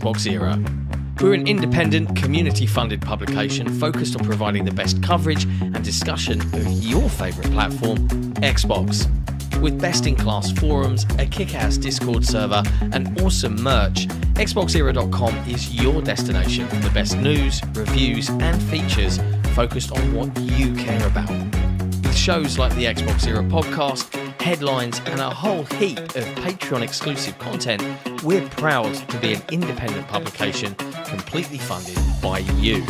XboxEra. We're an independent, community-funded publication focused on providing the best coverage and discussion of your favourite platform, Xbox. With best-in-class forums, a kick-ass Discord server, and awesome merch, XboxEra.com is your destination for the best news, reviews, and features focused on what you care about. With shows like the XboxEra podcast, headlines, and a whole heap of Patreon-exclusive content, we're proud to be an independent publication completely funded by you.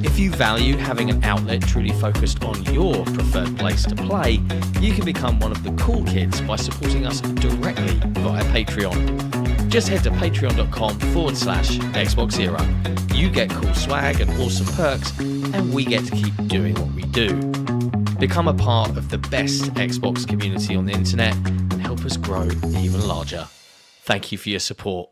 If you value having an outlet truly focused on your preferred place to play, you can become one of the cool kids by supporting us directly via Patreon. Just head to patreon.com/XboxEra. You get cool swag and awesome perks, and we get to keep doing what we do. Become a part of the best Xbox community on the internet and help us grow even larger. Thank you for your support.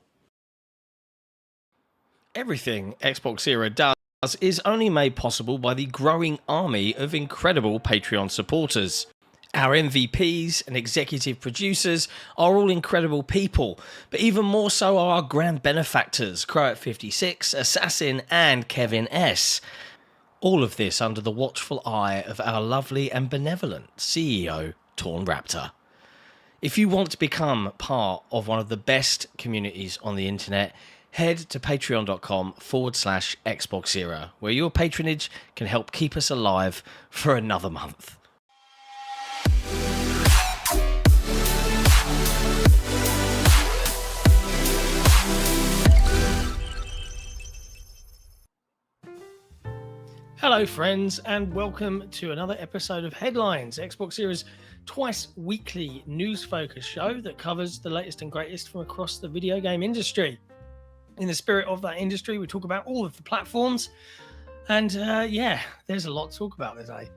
Everything XboxEra does is only made possible by the growing army of incredible Patreon supporters. Our MVPs and executive producers are all incredible people, but even more so are our grand benefactors, Croat56, Assassin, and Kevin S. All of this under the watchful eye of our lovely and benevolent CEO, Torn Raptor. If you want to become part of one of the best communities on the internet, head to patreon.com/XboxEra, where your patronage can help keep us alive for another month. Hello friends, and welcome to another episode of Headlines, XboxEra's twice weekly news-focused show that covers the latest and greatest from across the video game industry. In the spirit of that industry, we talk about all of the platforms, and there's a lot to talk about today.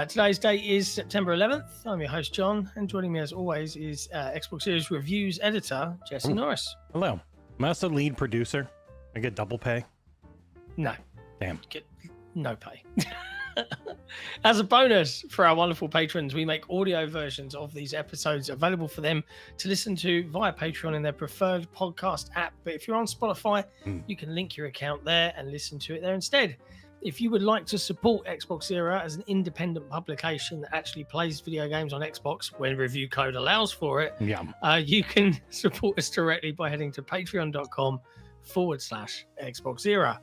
Today's date is September 11th. I'm your host, John, and joining me as always is XboxEra's reviews editor, Jesse Norris. Hello. Am I also lead producer? I get double pay? No. Damn. Get no pay. As a bonus for our wonderful patrons, we make audio versions of these episodes available for them to listen to via Patreon in their preferred podcast app. But if you're on Spotify, you can link your account there and listen to it there instead. If you would like to support XboxEra as an independent publication that actually plays video games on Xbox when review code allows for it, you can support us directly by heading to patreon.com/XboxEra.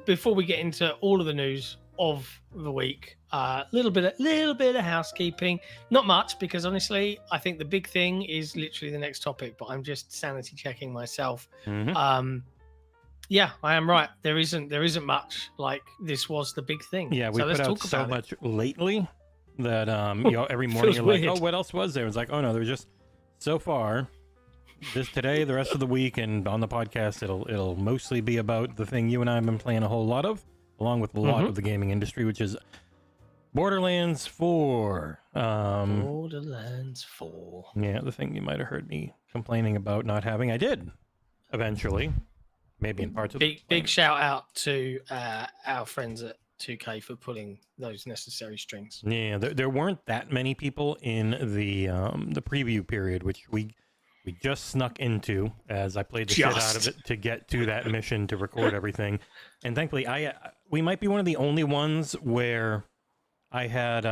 Before we get into all of the news of the week, a little bit of housekeeping. Not much, because honestly, I think the big thing is literally the next topic, but I'm just sanity checking myself. I am right. There isn't much. Like, this was the big thing. Yeah, we put out so much lately that every morning you're like, oh, what else was there? It's like, oh no, there's just so far. This today, the rest of the week, and on the podcast, it'll mostly be about the thing you and I have been playing a whole lot of, along with a lot of the gaming industry, which is Borderlands 4. Borderlands 4. Yeah, the thing you might have heard me complaining about not having. I did, eventually. Maybe in parts of big shout out to our friends at 2K for pulling those necessary strings. Yeah, there weren't that many people in the preview period, which we just snuck into as I played the shit out of it to get to that mission to record everything. And thankfully, we might be one of the only ones where I had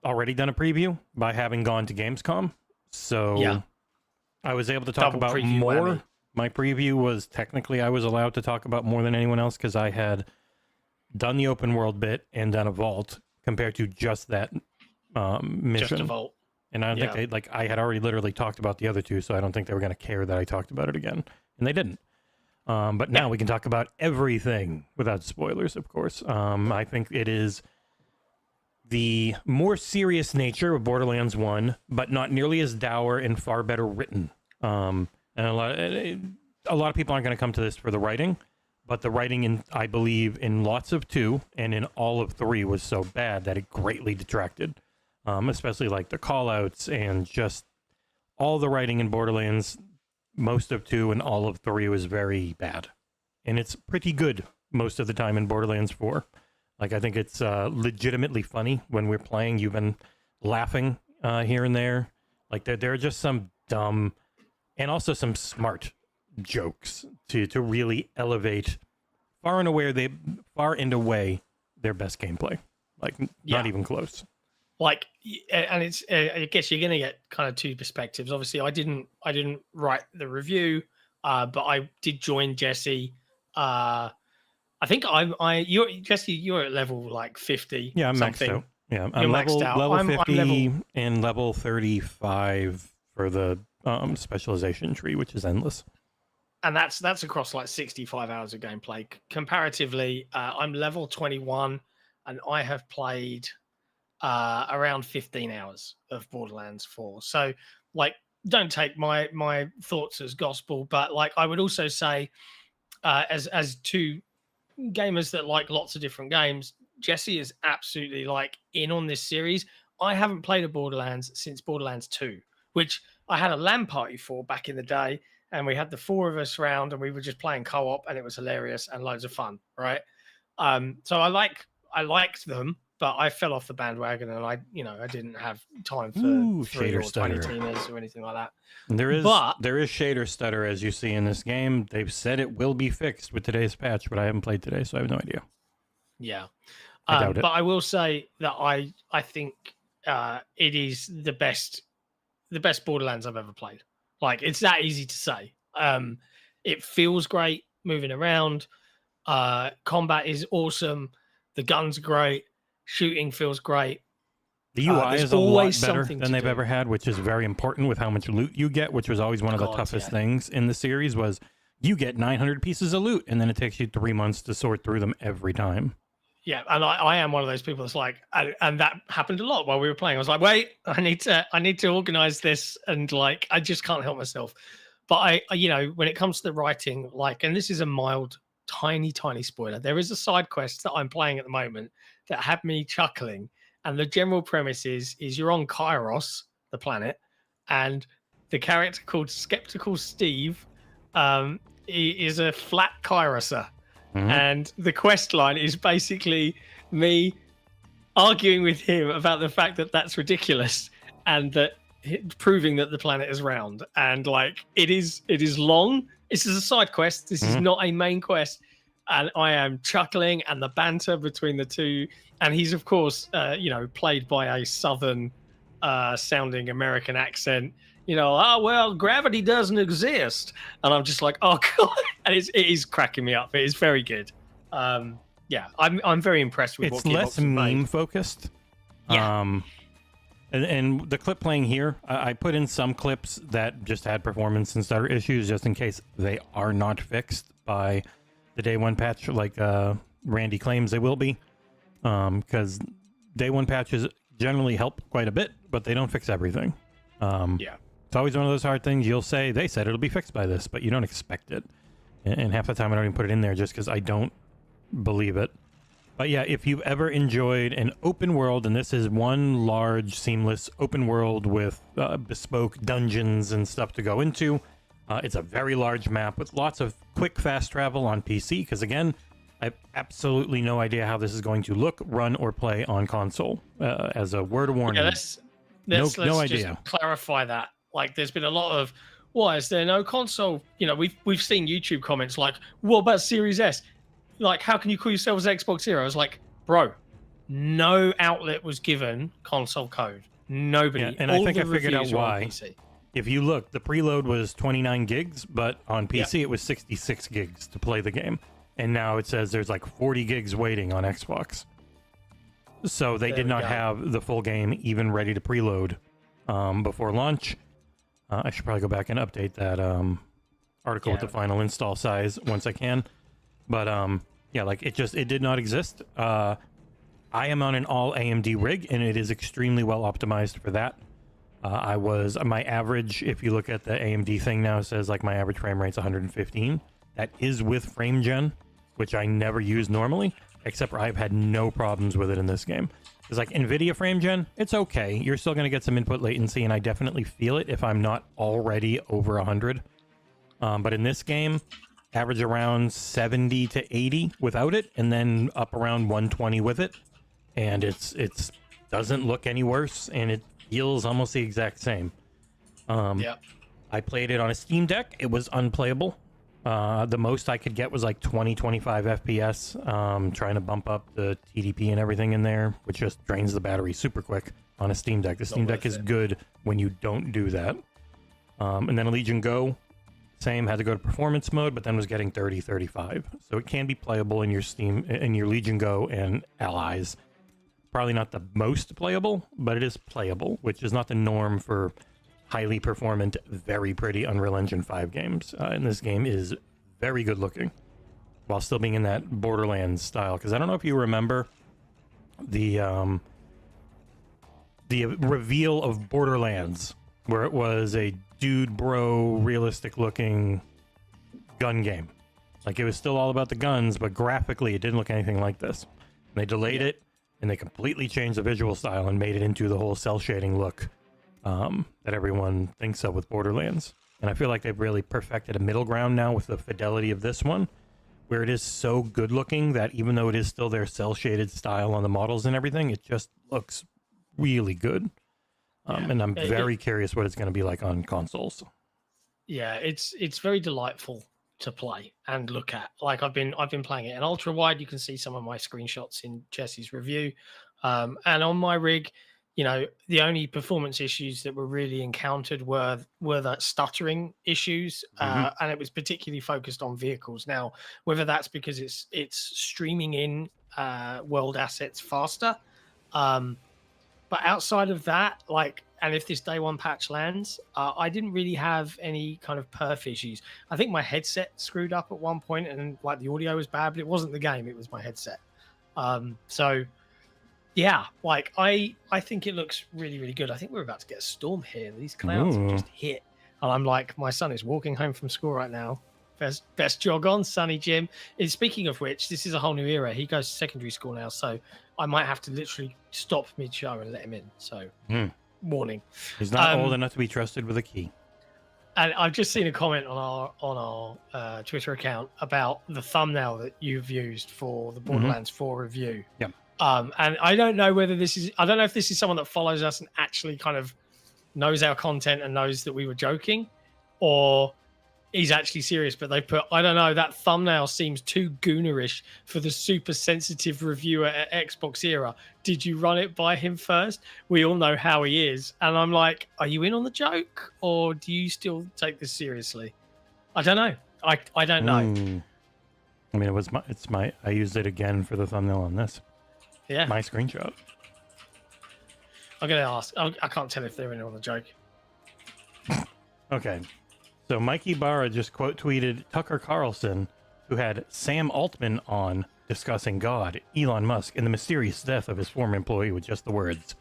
already done a preview by having gone to Gamescom. So I was able to talk about more. Whammy. My preview was technically I was allowed to talk about more than anyone else because I had done the open world bit and done a vault compared to just that mission. Just a vault. And I don't think I had already literally talked about the other two, so I don't think they were going to care that I talked about it again. And they didn't. But now we can talk about everything without spoilers, of course. I think it is the more serious nature of Borderlands 1, but not nearly as dour and far better written. And a lot of people aren't going to come to this for the writing, but the writing, I believe, in lots of 2 and in all of 3 was so bad that it greatly detracted. Especially like the call-outs and just all the writing in Borderlands, most of 2 and all of 3 was very bad. And it's pretty good most of the time in Borderlands 4. Like, I think it's legitimately funny when we're playing. You've been laughing here and there. Like there are just some dumb and also some smart jokes to really elevate far and away their best gameplay. Like not even close. Like, and it's I guess you're gonna get kind of two perspectives. Obviously, I didn't write the review, but I did join Jesse. I think Jesse, you're at level like 50. Yeah, I'm something. maxed out. Yeah, I'm maxed out. Level 50 I'm and level 35 for the specialization tree, which is endless. And that's across like 65 hours of gameplay. Comparatively, I'm level 21, and I have played around 15 hours of Borderlands 4. So, like, don't take my thoughts as gospel, but like, I would also say, as two gamers that like lots of different games, Jesse is absolutely like in on this series. I haven't played a Borderlands since Borderlands 2, which I had a LAN party for back in the day, and we had the four of us round, and we were just playing co-op, and it was hilarious and loads of fun, right? So I liked them, but I fell off the bandwagon, and I didn't have time for 3 or 20 teamers or anything like that. And there is shader stutter, as you see in this game. They've said it will be fixed with today's patch, but I haven't played today, so I have no idea. Yeah, I doubt it. But I will say that I think it is the best Borderlands I've ever played. Like, it's that easy to say. It feels great moving around. Combat is awesome. The guns are great. Shooting feels great. The UI is a lot better than they've ever had, which is very important with how much loot you get, which was always one of the toughest things in the series. Was you get 900 pieces of loot, and then it takes you 3 months to sort through them every time. Yeah, and I am one of those people that's like, and that happened a lot while we were playing. I was like, wait, I need to organize this, and like, I just can't help myself. But when it comes to the writing, like, and this is a mild, tiny spoiler, there is a side quest that I'm playing at the moment that had me chuckling, and the general premise is you're on Kairos, the planet, and the character called Skeptical Steve he is a flat Kairoser. And the quest line is basically me arguing with him about the fact that that's ridiculous, and that proving that the planet is round. And like, it is long. This is a side quest. This is not a main quest. And I am chuckling, and the banter between the two. And he's, of course, played by a Southern sounding American accent. Well, gravity doesn't exist. And I'm just like, oh, God. And it is cracking me up. It is very good. I'm very impressed with what Gearbox less meme focused. Yeah. And the clip playing here, I put in some clips that just had performance and stutter issues, just in case they are not fixed by the day one patch, like Randy claims they will be. Because day one patches generally help quite a bit, but they don't fix everything. It's always one of those hard things. You'll say, they said it'll be fixed by this, but you don't expect it. And half the time I don't even put it in there just because I don't believe it. But yeah, if you've ever enjoyed an open world, and this is one large, seamless open world with bespoke dungeons and stuff to go into, it's a very large map with lots of quick, fast travel on PC, because again, I have absolutely no idea how this is going to look, run, or play on console. As a word of warning, let's no just idea. Clarify that. Like, there's been a lot of, why is there no console? We've seen YouTube comments like, what about Series S? Like, how can you call yourselves XboxEra? I was like, bro, no outlet was given console code. Nobody. Yeah, and I think I figured out why. If you look, the preload was 29 gigs, but on PC it was 66 gigs to play the game. And now it says there's like 40 gigs waiting on Xbox. So they did not have the full game even ready to preload before launch. I should probably go back and update that article with the final install size once I can. But it did not exist. I am on an all AMD rig, and it is extremely well optimized for that. My average, if you look at the AMD thing now, it says like my average frame rate's 115. That is with frame gen, which I never use normally, except for I've had no problems with it in this game. It's like NVIDIA frame gen, it's okay. You're still going to get some input latency, and I definitely feel it if I'm not already over 100. But in this game, average around 70 to 80 without it, and then up around 120 with it. And it's doesn't look any worse, and it feels almost the exact same. Yeah. I played it on a Steam Deck. It was unplayable. The most I could get was like 25 FPS, trying to bump up the TDP and everything in there, which just drains the battery super quick on a Steam Deck. The Steam Deck is good when you don't do that. And then Legion Go, same, had to go to performance mode, but then was getting 30, 35. So it can be playable in your Legion Go and Allies. Probably not the most playable, but it is playable, which is not the norm for highly performant, very pretty Unreal Engine 5 games. And this game is very good looking, while still being in that Borderlands style. Because I don't know if you remember the reveal of Borderlands, where it was a dude bro realistic looking gun game. Like, it was still all about the guns, but graphically it didn't look anything like this. And they delayed it, and they completely changed the visual style and made it into the whole cell shading look that everyone thinks of with Borderlands. And I feel like they've really perfected a middle ground now with the fidelity of this one, where it is so good looking that even though it is still their cell shaded style on the models and everything, it just looks really good. And I'm very curious what it's going to be like on consoles. Yeah, it's very delightful to play and look at. Like, I've been playing it in ultra wide. You can see some of my screenshots in Jesse's review. And on my rig, you know, the only performance issues that were really encountered were that stuttering issues, and it was particularly focused on vehicles. Now, whether that's because it's streaming in world assets faster, but outside of that, like, and if this day one patch lands, I didn't really have any kind of perf issues. I think my headset screwed up at one point, and like the audio was bad, but it wasn't the game; it was my headset. So. Yeah, like I think it looks really, really good. I think we're about to get a storm here. These clouds have just hit. And I'm like, my son is walking home from school right now. Best jog on, Sonny Jim. And speaking of which, this is a whole new era. He goes to secondary school now, so I might have to literally stop mid-show and let him in. So, warning. He's not old enough to be trusted with a key. And I've just seen a comment on our Twitter account about the thumbnail that you've used for the Borderlands 4 review. Yeah. And I don't know whether I don't know if this is someone that follows us and actually kind of knows our content and knows that we were joking, or he's actually serious. But they put, I don't know, that thumbnail seems too goonerish for the super sensitive reviewer at XboxEra. Did you run it by him first? We all know how he is. And I'm like, are you in on the joke, or do you still take this seriously? I don't know. I don't know. I mean, I used it again for the thumbnail on this. Yeah, my screenshot. I'm gonna ask. I can't tell if they're in on the joke. Okay, so Mikey Barra just quote tweeted Tucker Carlson, who had Sam Altman on discussing God, Elon Musk, and the mysterious death of his former employee with just the words,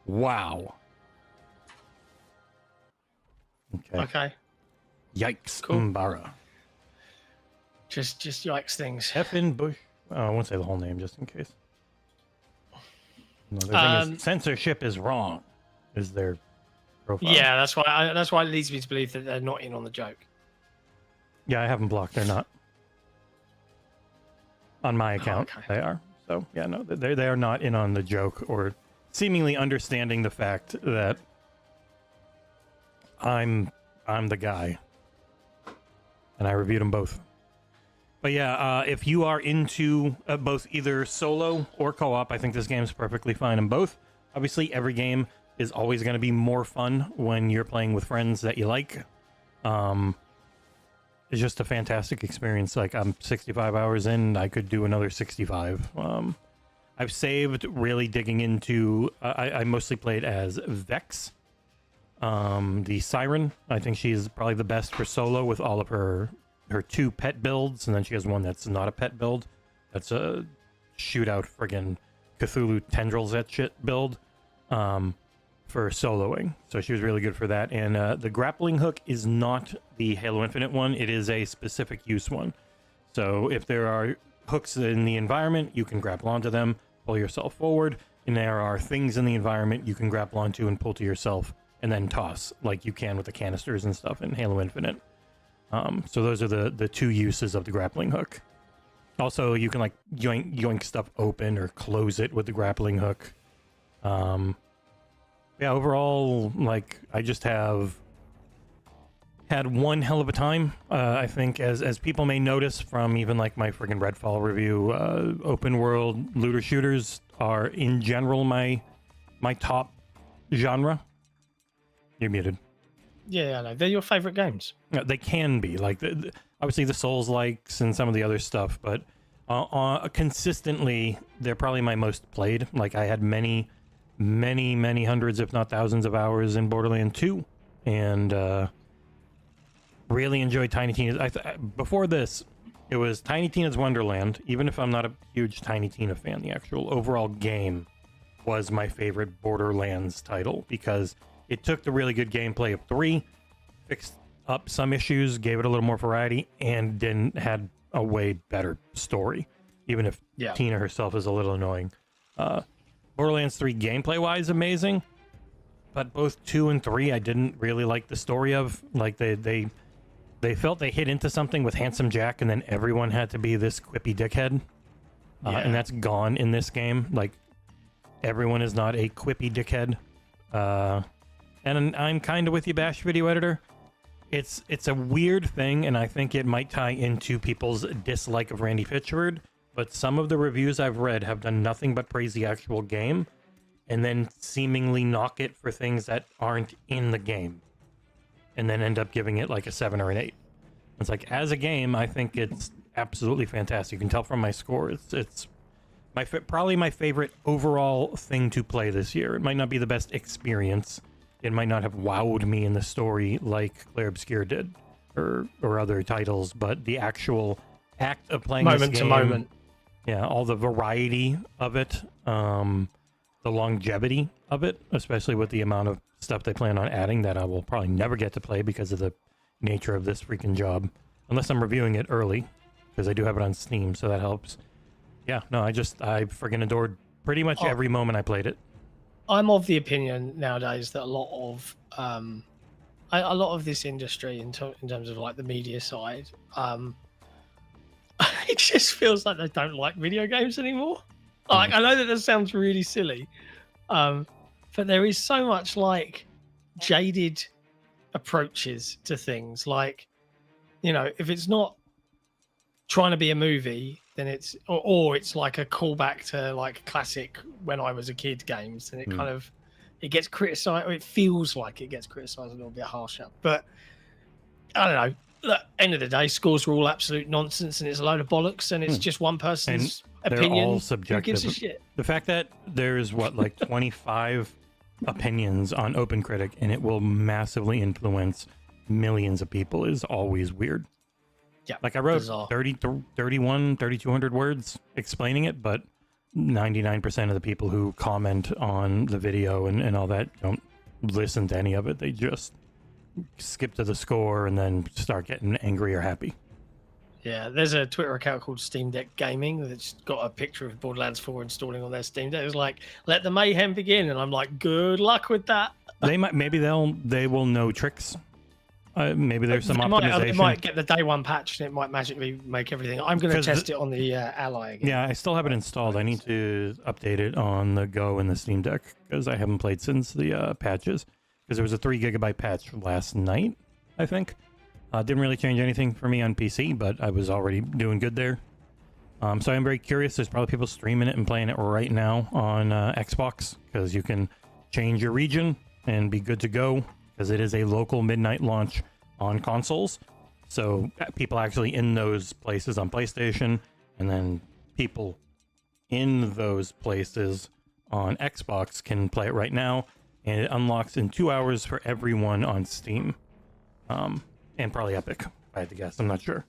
"Wow." Okay. Yikes, cool. Barra. Just yikes things. Effin Bush. I won't say the whole name just in case. No, the thing is, censorship is wrong. Is their profile? Yeah, that's why it leads me to believe that they're not in on the joke. Yeah, I have them blocked. They're not on my account. Okay. They are. So yeah, no, they are not in on the joke or seemingly understanding the fact that I'm the guy, and I reviewed them both. But yeah, if you are into both either solo or co-op, I think this game is perfectly fine in both. Obviously, every game is always going to be more fun when you're playing with friends that you like. It's just a fantastic experience. Like, I'm 65 hours in, I could do another 65. I've saved really digging into... I mostly played as Vex, the Siren. I think she's probably the best for solo with all of her 2 pet builds, and then she has one that's not a pet build. That's a shootout friggin' Cthulhu tendrils that shit build for soloing. So she was really good for that. And the grappling hook is not the Halo Infinite one. It is a specific use one. So if there are hooks in the environment, you can grapple onto them, pull yourself forward, and there are things in the environment you can grapple onto and pull to yourself and then toss, like you can with the canisters and stuff in Halo Infinite. So those are the 2 uses of the grappling hook. Also, you can like yoink stuff open or close it with the grappling hook. Yeah, overall, like, I just have had one hell of a time. I think, as people may notice from even like my friggin' Redfall review, open world looter shooters are in general my top genre. You're muted. Yeah, I know. They're your favorite games. They can be like obviously the Souls likes and some of the other stuff, but consistently they're probably my most played. Like I had many hundreds, if not thousands, of hours in Borderlands 2, and really enjoyed Tiny Tina's. Before this, it was Tiny Tina's Wonderland. Even if I'm not a huge Tiny Tina fan, the actual overall game was my favorite Borderlands title because it took the really good gameplay of 3, fixed up some issues, gave it a little more variety, and then had a way better story, even if Tina herself is a little annoying. Borderlands 3 gameplay-wise, amazing, but both 2 and 3 I didn't really like the story of. Like they felt they hit into something with Handsome Jack, and then everyone had to be this quippy dickhead, and that's gone in this game. Like everyone is not a quippy dickhead. And I'm kind of with you, Bash Video Editor. It's a weird thing, and I think it might tie into people's dislike of Randy Pitchford, but some of the reviews I've read have done nothing but praise the actual game, and then seemingly knock it for things that aren't in the game, and then end up giving it like a 7 or an 8. It's like, as a game, I think it's absolutely fantastic. You can tell from my score, it's probably my favorite overall thing to play this year. It might not be the best experience. It might not have wowed me in the story like Claire Obscure did, or other titles, but the actual act of playing this game, moment to moment, all the variety of it, the longevity of it, especially with the amount of stuff they plan on adding that I will probably never get to play because of the nature of this freaking job, unless I'm reviewing it early, because I do have it on Steam, so that helps. Yeah, no, I friggin' adored pretty much every moment I played it. I'm of the opinion nowadays that a lot of this industry, in terms of like the media side, it just feels like they don't like video games anymore. Like, I know that sounds really silly, but there is so much like jaded approaches to things. Like, if it's not trying to be a movie, then it's or it's like a callback to like classic when I was a kid games, and it gets criticized, or it feels like it gets criticized a little bit harsher. But I don't know. Look, end of the day, scores are all absolute nonsense, and it's a load of bollocks, and it's just one person's opinion. They're all subjective. Who gives a shit? The fact that there's like 25 opinions on OpenCritic, and it will massively influence millions of people is always weird. Yeah, like I wrote 3,200 words explaining it, but 99% of the people who comment on the video and all that don't listen to any of it. They just skip to the score and then start getting angry or happy. Yeah, there's a Twitter account called Steam Deck Gaming that's got a picture of Borderlands 4 installing on their Steam Deck. It's like, let the mayhem begin, and I'm like, good luck with that. Maybe they will know tricks. Maybe there's some optimization. It might get the day one patch and it might magically make everything. I'm going to test it on the Ally again. Yeah, I still have it installed. I need to update it on the Go and the Steam Deck because I haven't played since the patches. Because there was a 3 GB patch last night, I think. Didn't really change anything for me on PC, but I was already doing good there. So I'm very curious. There's probably people streaming it and playing it right now on Xbox because you can change your region and be good to go. Because it is a local midnight launch on consoles. So people actually in those places on PlayStation, and then people in those places on Xbox can play it right now, and it unlocks in 2 hours for everyone on Steam. And probably Epic, if I had to guess. I'm not sure.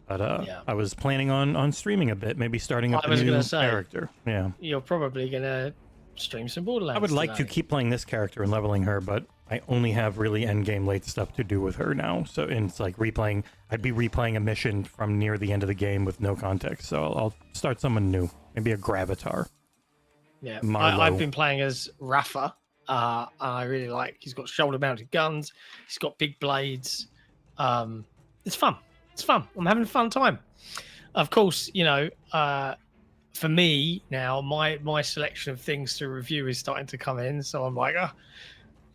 But I was planning on streaming a bit, maybe starting up a new character. Yeah. You're probably going to stream some Borderlands. I would like to keep playing this character and leveling her, but I only have really endgame late stuff to do with her now. So it's like replaying. I'd be replaying a mission from near the end of the game with no context. So I'll start someone new, maybe a Gravatar. Yeah, I've been playing as Rafa. I really like. He's got shoulder-mounted guns. He's got big blades. It's fun. It's fun. I'm having a fun time. Of course, for me now, my selection of things to review is starting to come in. So I'm like,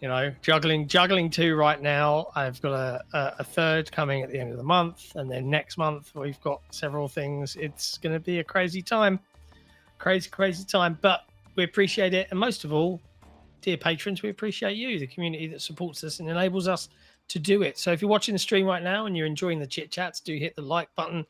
You know, juggling 2 right now. I've got a third coming at the end of the month, and then next month we've got several things. It's going to be a crazy time, crazy time. But we appreciate it, and most of all, dear patrons, we appreciate you, the community that supports us and enables us to do it. So if you're watching the stream right now and you're enjoying the chit chats, do hit the like button.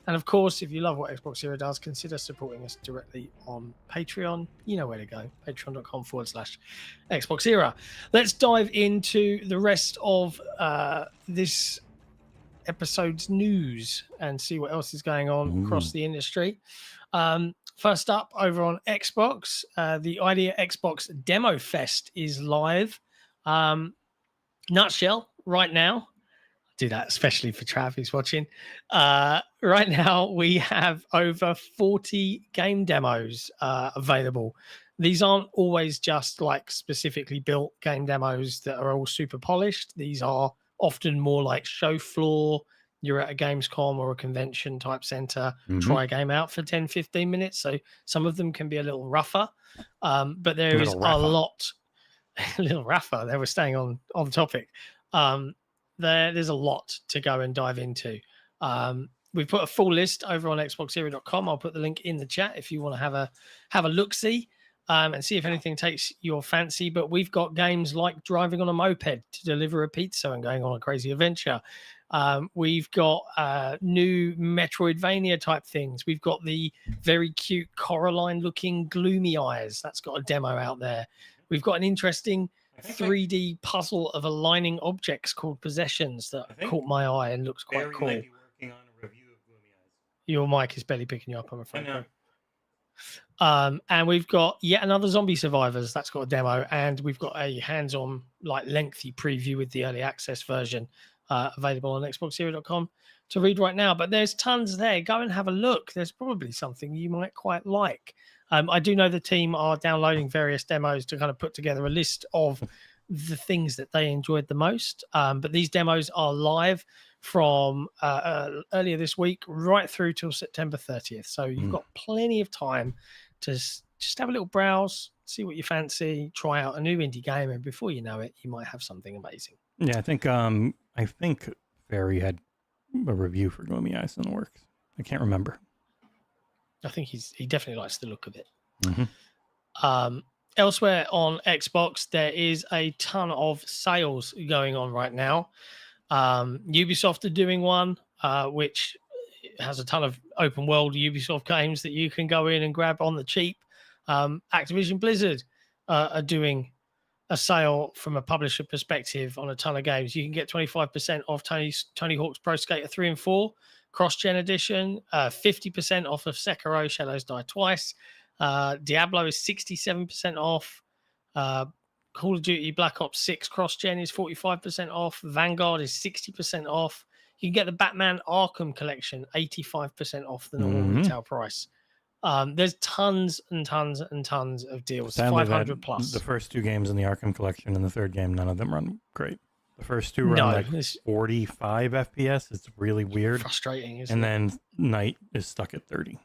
And of course, if you love what XboxEra does, consider supporting us directly on Patreon. You know where to go, patreon.com/XboxEra. Let's dive into the rest of this episode's news and see what else is going on across the industry. First up, over on Xbox, the Idea Xbox Demo Fest is live. Nutshell, right now, do that especially for Trav who's watching. Right now, we have over 40 game demos available. These aren't always just like specifically built game demos that are all super polished. These are often more like show floor. You're at a Gamescom or a convention type center, try a game out for 10, 15 minutes. So some of them can be a little rougher, but there is a lot, a little rougher. They were staying on topic. There's a lot to go and dive into. We've put a full list over on XboxEra.com. I'll put the link in the chat if you want to have a look-see and see if anything takes your fancy. But we've got games like driving on a moped to deliver a pizza and going on a crazy adventure. We've got new Metroidvania type things. We've got the very cute Coraline-looking Gloomy Eyes. That's got a demo out there. We've got an interesting 3D puzzle of aligning objects called Possessions that caught my eye and looks quite cool. Might be working on a review of Gloomy Eyes. Your mic is barely picking you up, I'm afraid. And we've got yet another Zombie Survivors. That's got a demo, and we've got a hands-on, like lengthy preview with the early access version available on XboxEra.com to read right now. But there's tons there. Go and have a look. There's probably something you might quite like. I do know the team are downloading various demos to kind of put together a list of the things that they enjoyed the most. But these demos are live from earlier this week right through till September 30th. So you've got plenty of time to just have a little browse, see what you fancy, try out a new indie game, and before you know it, you might have something amazing. Yeah, I think Barry had a review for Gloomy Eyes in the works. I can't remember. I think he definitely likes the look of it. Elsewhere on Xbox, there is a ton of sales going on right now. Ubisoft are doing one, which has a ton of open world Ubisoft games that you can go in and grab on the cheap. Activision Blizzard are doing a sale from a publisher perspective on a ton of games. You can get 25% off Tony Hawk's Pro Skater 3 and 4 cross-gen edition, 50% off of Sekiro Shadows Die Twice. Diablo is 67% off. Call of Duty Black Ops 6 cross-gen is 45% off. Vanguard is 60% off. You can get the Batman Arkham Collection 85% off the normal retail price. There's tons and tons and tons of deals. 500 plus. The first 2 games in the Arkham Collection and the third game, none of them run great. The first 2 run like 45 FPS. It's really weird. Frustrating, isn't and it? then Night is stuck at 30.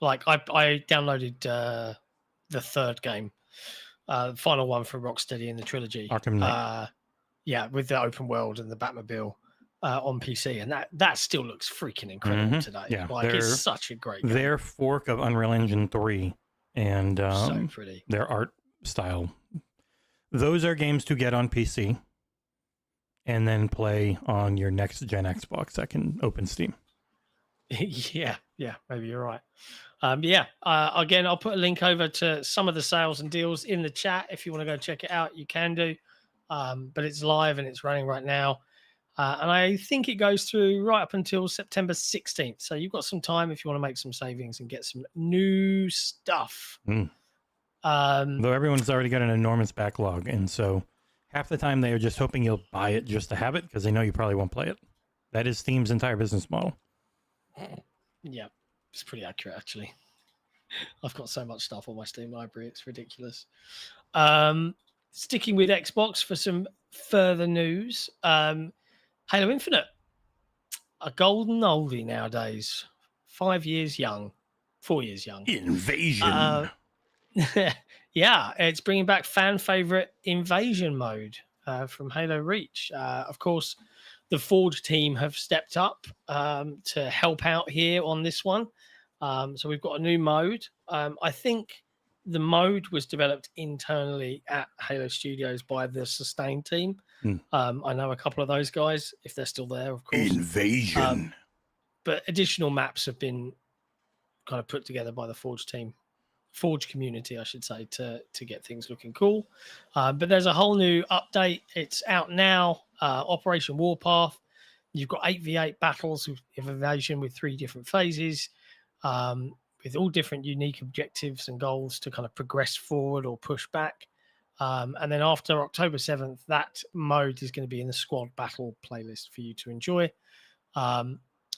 Like I downloaded the third game, the final one from Rocksteady in the trilogy. Arkham Knight. Yeah, with the open world and the Batmobile on PC, and that still looks freaking incredible today. Yeah, like it's such a great game. Their fork of Unreal Engine 3 and so pretty. Their art style. Those are games to get on PC and then play on your next gen Xbox that can open Steam. yeah, maybe you're right. Again, I'll put a link over to some of the sales and deals in the chat. If you want to go check it out, you can do. But it's live and it's running right now. And I think it goes through right up until September 16th. So you've got some time if you want to make some savings and get some new stuff. Though everyone's already got an enormous backlog. And so half the time they are just hoping you'll buy it just to have it because they know you probably won't play it. That is Steam's entire business model. Yeah, it's pretty accurate, actually. I've got so much stuff on my Steam library. It's ridiculous. Sticking with Xbox for some further news. Halo Infinite, a golden oldie nowadays. 5 years young, 4 years young. Invasion. Yeah, it's bringing back fan favorite invasion mode from Halo Reach. Of course, the Forge team have stepped up to help out here on this one. So we've got a new mode. I think the mode was developed internally at Halo Studios by the Sustain team. I know a couple of those guys, if they're still there, of course. Invasion. But additional maps have been kind of put together by the Forge team. Forge community, I should say, to get things looking cool. But there's a whole new update. It's out now. Operation Warpath. You've got 8v8 battles of invasion with 3 different phases, with all different unique objectives and goals to kind of progress forward or push back. And then after October 7th, that mode is going to be in the squad battle playlist for you to enjoy.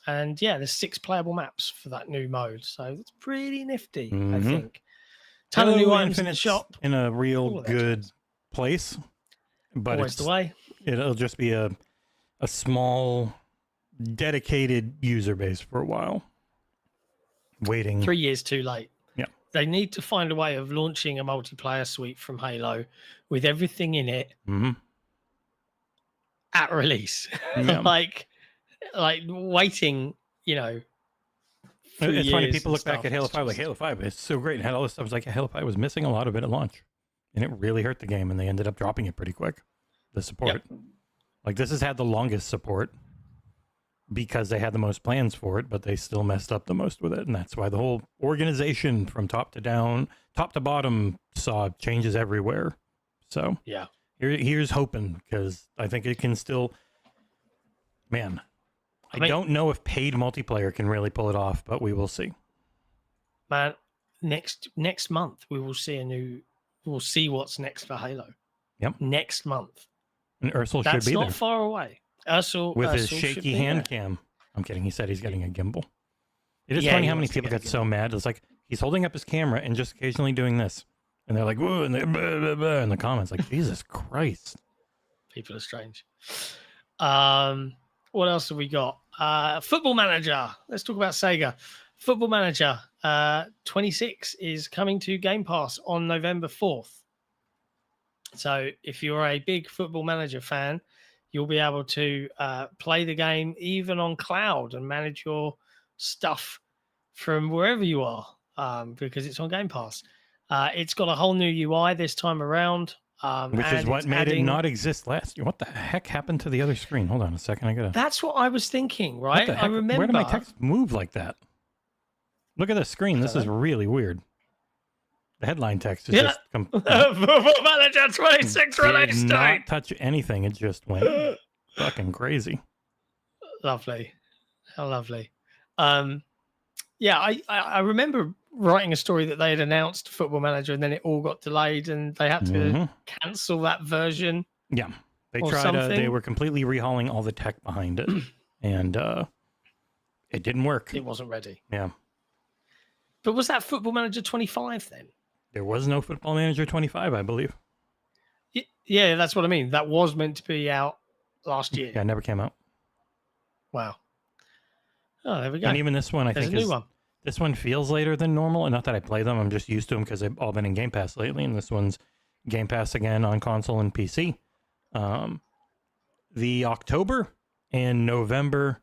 And yeah, there's 6 playable maps for that new mode. So it's pretty nifty, I think. Ton of new items in the shop. In a real good place. But always the way. It'll just be a small, dedicated user base for a while. Waiting. 3 years too late. Yeah. They need to find a way of launching a multiplayer suite from Halo with everything in it at release. Yeah. like waiting, you know. It's funny, people look back at Halo 5 like Halo 5 is so great and had all this stuff. It's like Halo 5 was missing a lot of it at launch. And it really hurt the game, and they ended up dropping it pretty quick. The support. Yep. Like, this has had the longest support because they had the most plans for it, but they still messed up the most with it. And that's why the whole organization from top to down, top to bottom, saw changes everywhere. So yeah, here's hoping, because I think it can still, man, I don't know if paid multiplayer can really pull it off, but we will see. Man, next month we will see we'll see what's next for Halo. Yep. Next month. And Ursel should be there. That's not far away. Ursel with his shaky hand cam. I'm kidding. He said he's getting a gimbal. It is funny how many people get so mad. It's like he's holding up his camera and just occasionally doing this. And they're like, whoa, and they're blah, blah, blah, in the comments. Like, Jesus Christ. People are strange. What else have we got? Football Manager. Let's talk about Sega. Football Manager 26 is coming to Game Pass on November 4th. So if you're a big Football Manager fan, you'll be able to play the game even on cloud and manage your stuff from wherever you are because it's on Game Pass. It's got a whole new UI this time around. Which is what made it not exist last year. What the heck happened to the other screen? Hold on a second. That's what I was thinking, right? I remember. Where did my text move like that? Look at the screen. This is really weird. The headline text is just Football Manager 26 release did date. Not touch anything. It just went fucking crazy. Lovely. How lovely. Yeah, I remember writing a story that they had announced Football Manager and then it all got delayed and they had to cancel that version. Yeah. They tried they were completely rehauling all the tech behind it and it didn't work. It wasn't ready. Yeah. But was that Football Manager 25 then? There was no Football Manager 25, I believe. Yeah, that's what I mean. That was meant to be out last year. Yeah, it never came out. Wow. Oh, there we go. And even this one, I think, a new one. This one feels later than normal. And not that I play them. I'm just used to them because they've all been in Game Pass lately. And this one's Game Pass again on console and PC. The October and November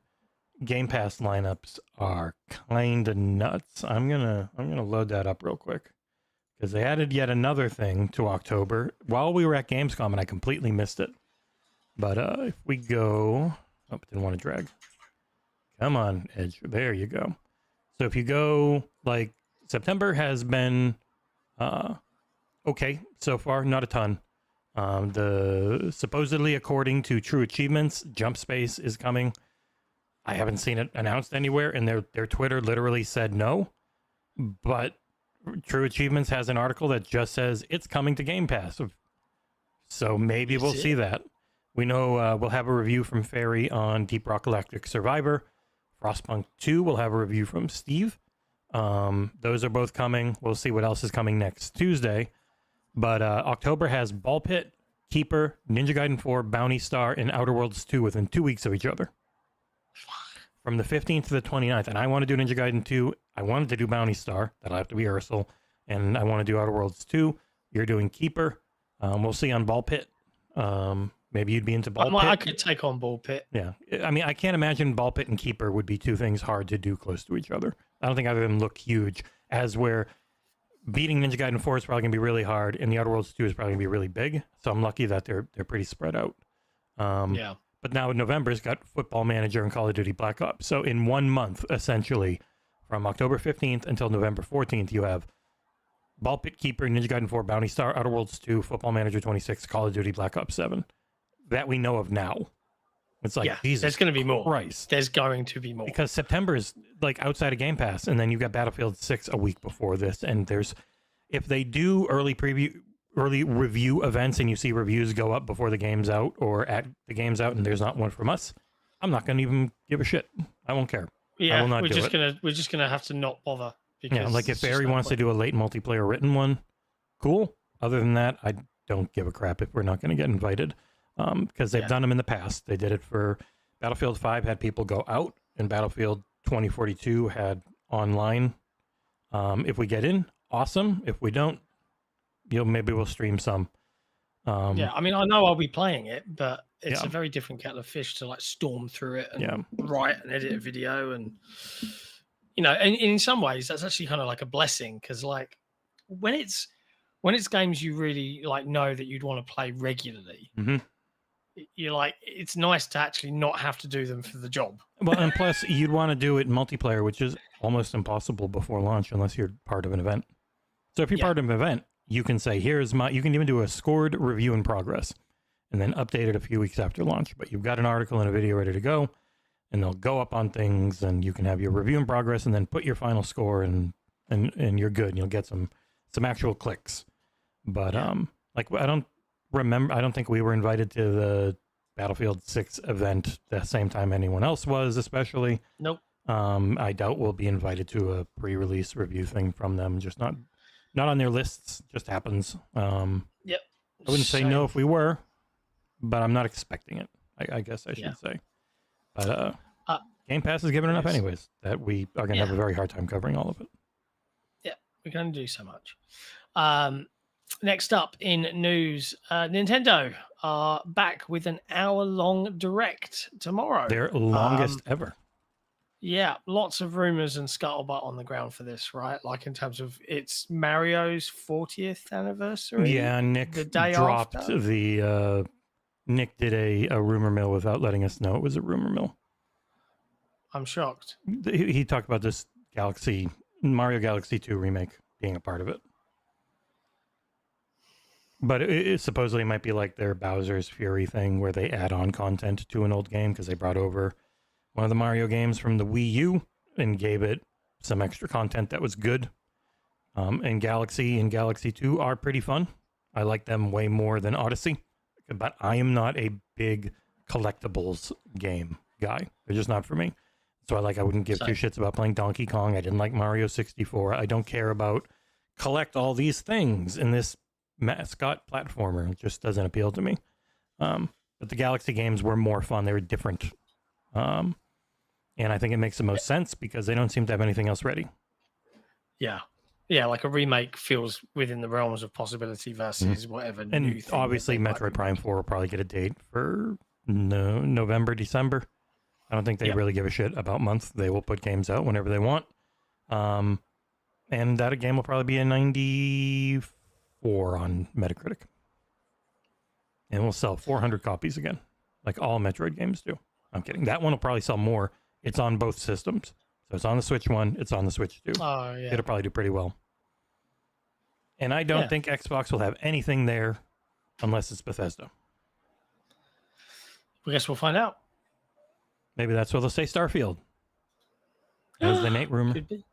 Game Pass lineups are kind of nuts. I'm gonna load that up real quick. Because they added yet another thing to October while we were at Gamescom, and I completely missed it. But if we go... Oh, didn't want to drag. Come on, Edge. There you go. So if you go, like, September has been okay so far. Not a ton. Supposedly, according to True Achievements, Jump Space is coming. I haven't seen it announced anywhere, and their Twitter literally said no. But... True Achievements has an article that just says it's coming to Game Pass. So maybe we'll see that. We know we'll have a review from Ferry on Deep Rock Galactic Survivor. Frostpunk 2 will have a review from Steve. Those are both coming. We'll see what else is coming next Tuesday. But October has Ball Pit, Keeper, Ninja Gaiden 4, Bounty Star, and Outer Worlds 2 within 2 weeks of each other. From the 15th to the 29th. And I want to do Ninja Gaiden 2. I wanted to do Bounty Star. That'll have to be Ursel. and I want to do Outer Worlds 2. You're doing Keeper. We'll see on Ball Pit. Maybe you'd be into Ball Pit. I could take on Ball Pit. Yeah. I mean, I can't imagine Ball Pit and Keeper would be two things hard to do close to each other. I don't think either of them look huge, as where beating Ninja Gaiden 4 is probably going to be really hard, and the Outer Worlds 2 is probably going to be really big. So I'm lucky that they're pretty spread out. Yeah. But now November's got Football Manager and Call of Duty Black Ops. So in 1 month, essentially, from October 15th until November 14th, you have Ball Pit, Keeper, Ninja Gaiden 4, Bounty Star, Outer Worlds 2, Football Manager 26, Call of Duty Black Ops 7. That we know of now. It's like, Jesus there's going to be more. Christ. There's going to be more. Because September is like outside of Game Pass, and then you got Battlefield 6 a week before this, and there's, if they do early review events and you see reviews go up before the game's out or at the game's out and there's not one from us, I'm not going to even give a shit. I won't care. Yeah, I will not we're just gonna have to not bother. Because yeah, like if Barry wants to do a late multiplayer written one, cool. Other than that, I don't give a crap if we're not going to get invited. Because they've done them in the past. They did it for Battlefield 5, had people go out, and Battlefield 2042 had online. If we get in, awesome. If we don't, maybe we'll stream some. Yeah, I mean, I know I'll be playing it, but it's a very different kettle of fish to like storm through it and write and edit a video. And, and in some ways, that's actually kind of like a blessing because like when it's games you really like know that you'd want to play regularly, you're like, it's nice to actually not have to do them for the job. Well, and plus you'd want to do it multiplayer, which is almost impossible before launch unless you're part of an event. So if you're part of an event, you can say, you can even do a scored review in progress and then update it a few weeks after launch. But you've got an article and a video ready to go, and they'll go up on things, and you can have your review in progress and then put your final score and you're good. And you'll get some actual clicks. But like I don't think we were invited to the Battlefield 6 event the same time anyone else was, especially. Nope. I doubt we'll be invited to a pre-release review thing from them. Just not on their lists. Just happens. Yep. I wouldn't say no if we were, but I'm not expecting it. I guess I should say. But Game Pass is given enough anyways that we are going to have a very hard time covering all of it. Yeah, we can do so much. Next up in news, Nintendo are back with an hour-long direct tomorrow. Their longest ever. Yeah, lots of rumors and scuttlebutt on the ground for this, right? Like in terms of it's Mario's 40th anniversary. Yeah, Nick the day dropped after. Nick did a rumor mill without letting us know it was a rumor mill. I'm shocked. He talked about this Mario Galaxy 2 remake being a part of it. But it supposedly might be like their Bowser's Fury thing where they add on content to an old game because they brought over one of the Mario games from the Wii U and gave it some extra content that was good. And Galaxy and Galaxy 2 are pretty fun. I like them way more than Odyssey. But I am not a big collectibles game guy. They're just not for me. So I wouldn't give two shits about playing Donkey Kong. I didn't like Mario 64. I don't care about collect all these things in this mascot platformer. It just doesn't appeal to me. But the Galaxy games were more fun. They were different. And I think it makes the most sense because they don't seem to have anything else ready. Yeah. Yeah, like a remake feels within the realms of possibility versus whatever new And thing obviously Metroid Prime 4 will probably get a date for November, December. I don't think they really give a shit about month. They will put games out whenever they want. And that game will probably be a 94 on Metacritic. And will sell 400 copies again, like all Metroid games do. I'm kidding. That one will probably sell more. It's on both systems. So it's on the Switch 1, it's on the Switch 2. Oh, yeah. It'll probably do pretty well. And I don't think Xbox will have anything there unless it's Bethesda. I guess we'll find out. Maybe that's where they'll say Starfield. As the Nate rumor. Could be.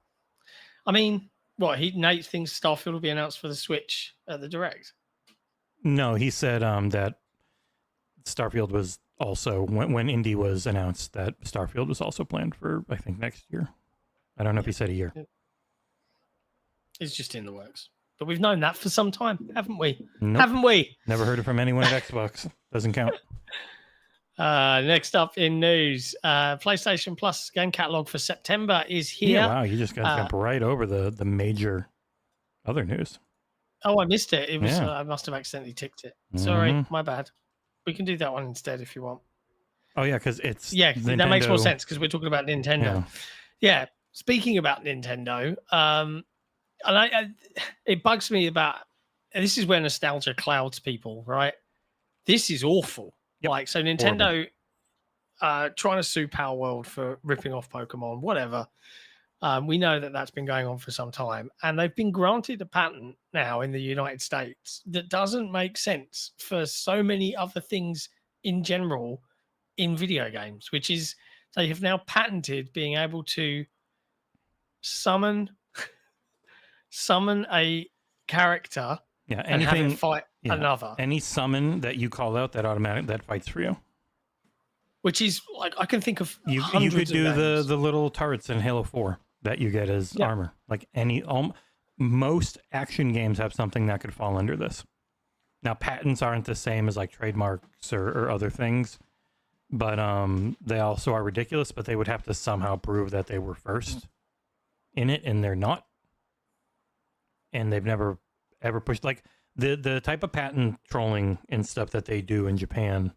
I mean, Nate thinks Starfield will be announced for the Switch at the Direct? No, he said that Starfield was also, when Indie was announced, that Starfield was also planned for, I think, next year. I don't know if he said a year. It's just in the works. But we've known that for some time, haven't we? Nope. Haven't we? Never heard it from anyone at Xbox. Doesn't count. Next up in news, PlayStation Plus game catalog for September is here. Yeah, wow, you just got to jump right over the major Other news. Oh, I missed it. It was Yeah. I must have accidentally ticked it. Sorry, Mhm. my bad. We can do that one instead if you want. Oh yeah, because it's That makes more Nintendo- sense because we're talking about Nintendo. Yeah. Yeah. Speaking about Nintendo, and it bugs me about. And this is where nostalgia clouds people, right? This is awful. Yep. Like, so Nintendo trying to sue Power World for ripping off Pokemon, whatever. We know that that's been going on for some time, and they've been granted a patent now in the United States that doesn't make sense for so many other things in general in video games, which is they have now patented being able to summon a character Yeah, and have anything it fight another. Any summon that you call out that fights for you. Which is like I can think of You could do the little turrets in Halo 4 that you get as armor. Like most action games have something that could fall under this. Now patents aren't the same as like trademarks or other things, but they also are ridiculous. But they would have to somehow prove that they were first in it, and they're not. And they've never ever pushed like the type of patent trolling and stuff that they do in Japan.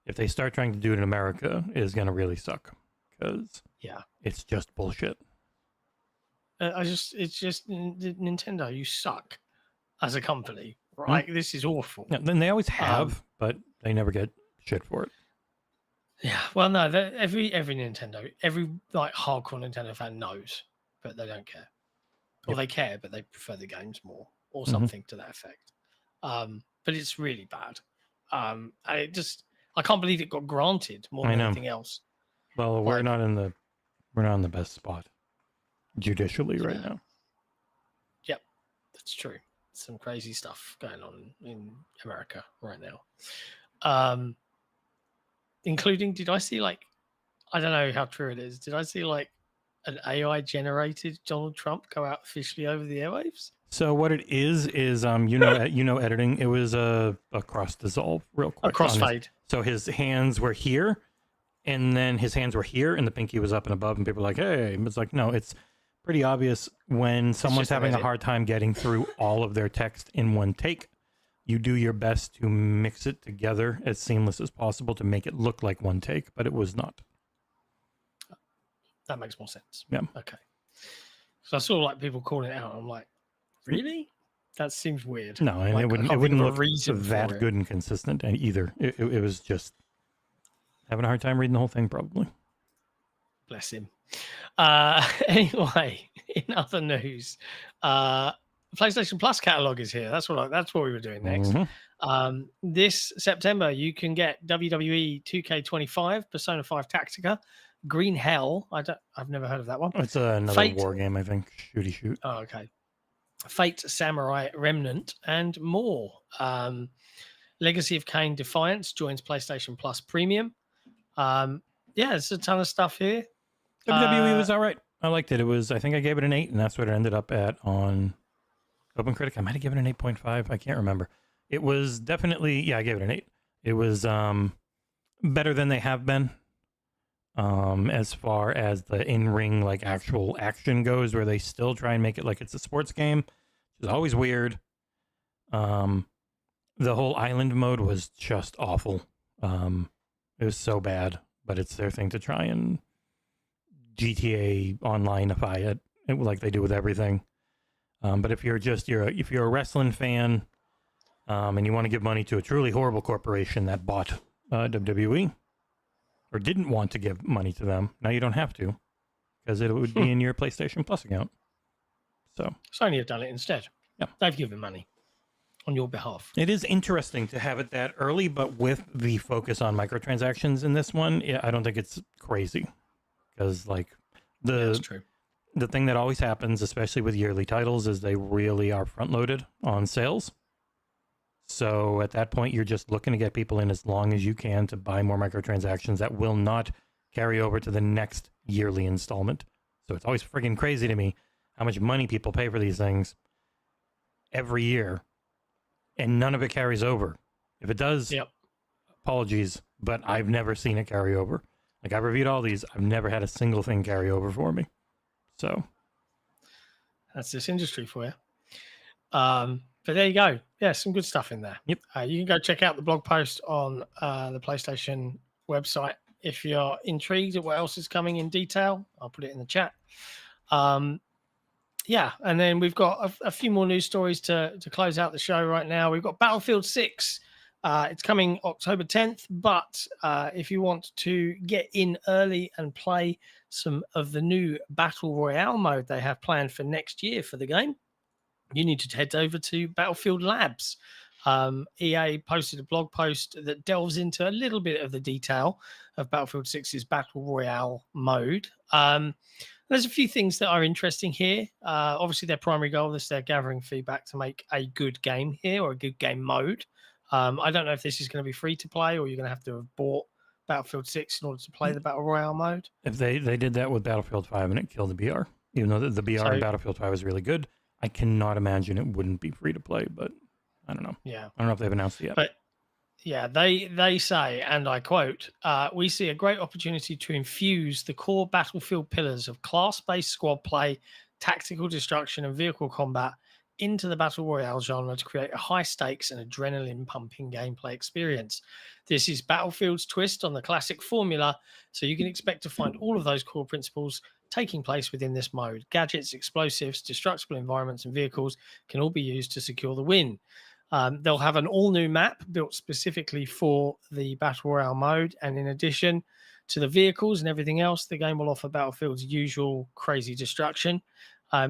If they start trying to do it in America, is going to really suck because it's just bullshit. It's just Nintendo. You suck as a company, right? This is awful. Yeah, then they always have, but they never get shit for it. Yeah, well, no, every Nintendo, every like hardcore Nintendo fan knows, but they don't care, or they care, but they prefer the games more, or something to that effect. But it's really bad. I can't believe it got granted more than anything else. Well, we're not in the best spot judicially right now. Yep, that's true. Some crazy stuff going on in America right now. Including, did I see like, I don't know how true it is. Did I see like an AI generated Donald Trump go out officially over the airwaves? So what it is editing. It was a cross dissolve real quick. A crossfade. So his hands were here, and then his hands were here, and the pinky was up and above, and people were like, hey. It's like, no, it's pretty obvious when someone's having a hard time getting through all of their text in one take. You do your best to mix it together as seamless as possible to make it look like one take, but it was not. That makes more sense. Yeah. Okay. So I saw like people calling it out. I'm like, really? That seems weird. No, and like, it wouldn't look that good good and consistent either. It was just having a hard time reading the whole thing, probably. Bless him. Anyway, in other news, PlayStation Plus Catalogue is here. That's what we were doing next. This September, you can get WWE 2K25, Persona 5 Tactica, Green Hell. I've never heard of that one. It's another war game, I think. Shooty shoot. Oh, okay. Fate Samurai Remnant and more. Legacy of Kain Defiance joins PlayStation Plus Premium. There's a ton of stuff here. WWE was all right. I liked it. I think I gave it an 8, and that's what it ended up at on OpenCritic. I might have given it an 8.5. I can't remember. It was definitely, I gave it an 8. It was better than they have been. As far as the in-ring like actual action goes, where they still try and make it like it's a sports game, which is always weird. The whole island mode was just awful. It was so bad, but it's their thing to try and GTA Online-ify it like they do with everything. But if you're a wrestling fan, and you want to give money to a truly horrible corporation that bought WWE, or didn't want to give money to them, now you don't have to, because it would be in your PlayStation Plus account. So Sony have done it instead. Yeah, they've given money on your behalf. It is interesting to have it that early, but with the focus on microtransactions in this one, I don't think it's crazy, because like that's true. The thing that always happens, especially with yearly titles, is they really are front loaded on sales. So at that point, you're just looking to get people in as long as you can to buy more microtransactions that will not carry over to the next yearly installment. So it's always friggin' crazy to me how much money people pay for these things every year, and none of it carries over. If it does, apologies, but I've never seen it carry over. Like, I've reviewed all these. I've never had a single thing carry over for me. So that's this industry for you. But there you go. Yeah, some good stuff in there. Yep. You can go check out the blog post on the PlayStation website if you're intrigued at what else is coming in detail. I'll put it in the chat. Yeah, and then we've got a few more news stories to close out the show right now. We've got Battlefield 6. It's coming October 10th, but if you want to get in early and play some of the new Battle Royale mode they have planned for next year for the game, you need to head over to Battlefield Labs. EA posted a blog post that delves into a little bit of the detail of Battlefield 6's Battle Royale mode. There's a few things that are interesting here. Obviously, their primary goal is they're gathering feedback to make a good game here, or a good game mode. I don't know if this is going to be free to play, or you're going to have to have bought Battlefield 6 in order to play the Battle Royale mode. If they did that with Battlefield 5 and it killed the BR, even though the BR in Battlefield 5 is really good, I cannot imagine it wouldn't be free to play, but I don't know. Yeah. I don't know if they've announced it yet. But yeah, they say, and I quote, we see a great opportunity to infuse the core Battlefield pillars of class-based squad play, tactical destruction, and vehicle combat into the Battle Royale genre to create a high-stakes and adrenaline-pumping gameplay experience. This is Battlefield's twist on the classic formula, so you can expect to find all of those core principles taking place within this mode. Gadgets, explosives, destructible environments, and vehicles can all be used to secure the win. They'll have an all-new map built specifically for the Battle Royale mode, and in addition to the vehicles and everything else, the game will offer Battlefield's usual crazy destruction.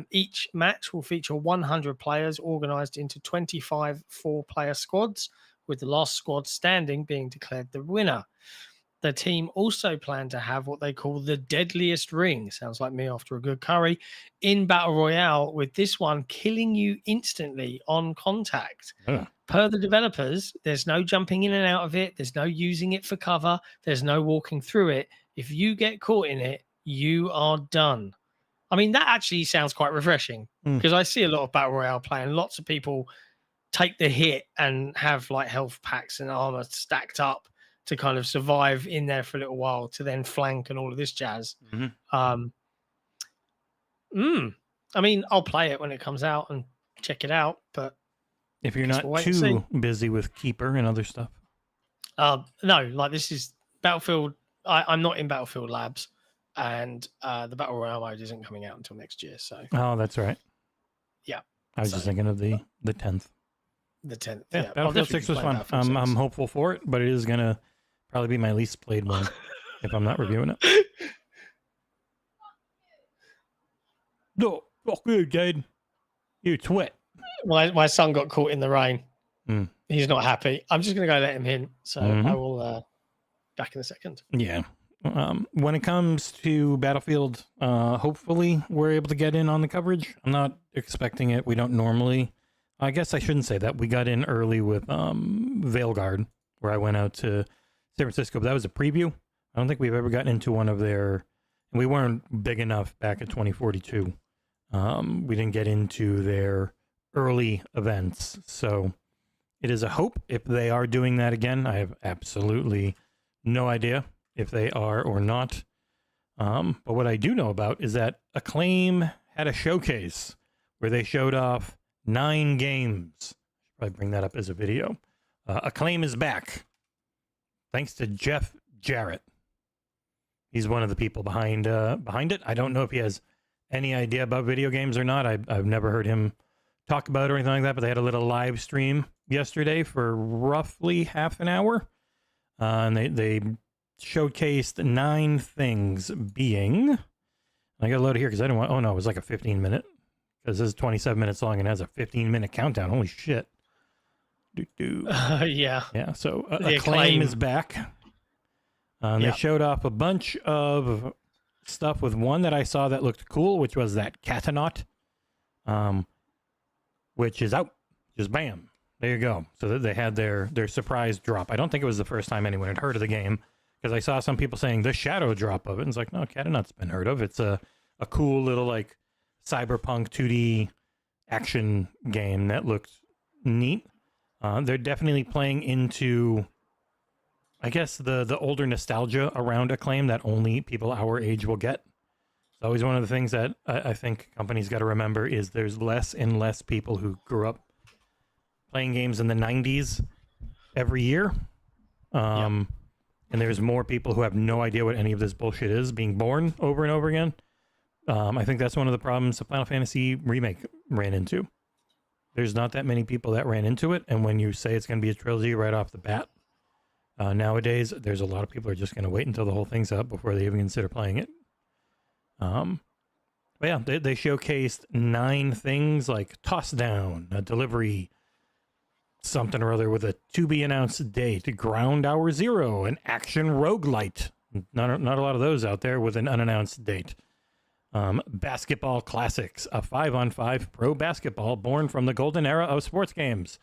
Each match will feature 100 players organized into 25 four-player squads, with the last squad standing being declared the winner. The team also plan to have what they call the deadliest ring. Sounds like me after a good curry in Battle Royale, with this one killing you instantly on contact. Per the developers, there's no jumping in and out of it. There's no using it for cover. There's no walking through it. If you get caught in it, you are done. I mean, that actually sounds quite refreshing, because I see a lot of Battle Royale play, and lots of people take the hit and have like health packs and armor stacked up to kind of survive in there for a little while to then flank and all of this jazz. I mean, I'll play it when it comes out and check it out, but if you're not too busy with Keeper and other stuff. No, like this is Battlefield. I'm not in Battlefield Labs, and the Battle Royale mode isn't coming out until next year. So. Oh, that's right. Yeah. I was just thinking of the 10th. The 10th. Yeah, Battlefield 6 was fun. I'm hopeful for it, but it is going to probably be my least played one if I'm not reviewing it. No, fuck you, Gaiden. You twit. My son got caught in the rain. He's not happy. I'm just going to go let him in. So I will back in a second. Yeah. When it comes to Battlefield, hopefully we're able to get in on the coverage. I'm not expecting it. We don't normally. I guess I shouldn't say that. We got in early with Veilguard, where I went out to San Francisco, but that was a preview. I don't think we've ever gotten into one of their... And we weren't big enough back at 2042. We didn't get into their early events. So it is a hope if they are doing that again. I have absolutely no idea if they are or not. But what I do know about is that Acclaim had a showcase where they showed off 9 games. Should probably bring that up as a video. Acclaim is back, thanks to Jeff Jarrett. He's one of the people behind it. I don't know if he has any idea about video games or not. I've never heard him talk about it or anything like that. But they had a little live stream yesterday for roughly half an hour, and they showcased 9 things. Being, I got a load of here because I didn't want. Oh no, it was like a 15-minute. Because this is 27 minutes long and has a 15-minute countdown. Holy shit. Yeah. Yeah, so Acclaim is back. They showed off a bunch of stuff with one that I saw that looked cool, which was that Catanaut, which is out. Just bam. There you go. So they had their surprise drop. I don't think it was the first time anyone had heard of the game, because I saw some people saying the shadow drop of it. And it's like, no, Catanaut's been heard of. It's a cool little, like, cyberpunk 2D action game that looks neat. They're definitely playing into, I guess, the older nostalgia around Acclaim that only people our age will get. It's always one of the things that I think companies got to remember is there's less and less people who grew up playing games in the 90s every year. And there's more people who have no idea what any of this bullshit is being born over and over again. I think that's one of the problems the Final Fantasy remake ran into. There's not that many people that ran into it, and when you say it's going to be a trilogy right off the bat, nowadays, there's a lot of people who are just going to wait until the whole thing's up before they even consider playing it. But yeah, they showcased 9 things like Toss Down, a delivery, something or other with a to-be-announced date, Ground Hour Zero, an action roguelite. Not a lot of those out there with an unannounced date. Basketball Classics, a 5-on-5 pro basketball born from the golden era of sports games.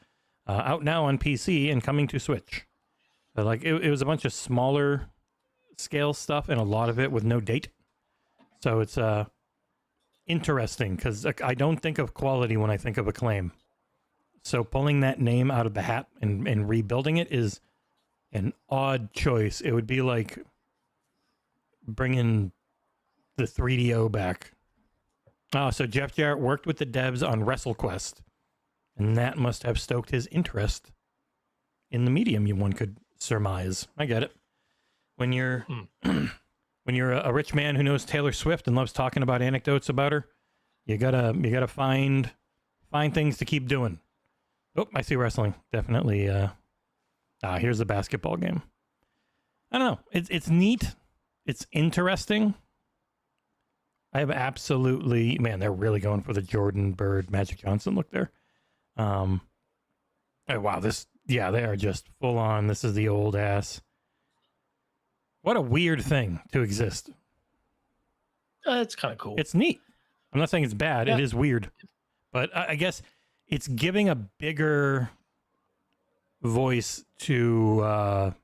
Out now on PC and coming to Switch. So, like, it was a bunch of smaller scale stuff and a lot of it with no date. So it's interesting because I don't think of quality when I think of Acclaim. So pulling that name out of the hat and rebuilding it is an odd choice. It would be like bringing the 3DO back. Oh, so Jeff Jarrett worked with the devs on WrestleQuest, and that must have stoked his interest in the medium, one could surmise. I get it. When you're when you're a rich man who knows Taylor Swift and loves talking about anecdotes about her, you gotta find things to keep doing. Oh, I see wrestling. Definitely. Here's the basketball game. I don't know. It's neat. It's interesting. I have absolutely, man, they're really going for the Jordan Bird Magic Johnson look there. Oh, wow, they are just full on. This is the old ass. What a weird thing to exist. It's kind of cool. It's neat. I'm not saying it's bad. Yeah. It is weird. But I guess it's giving a bigger voice to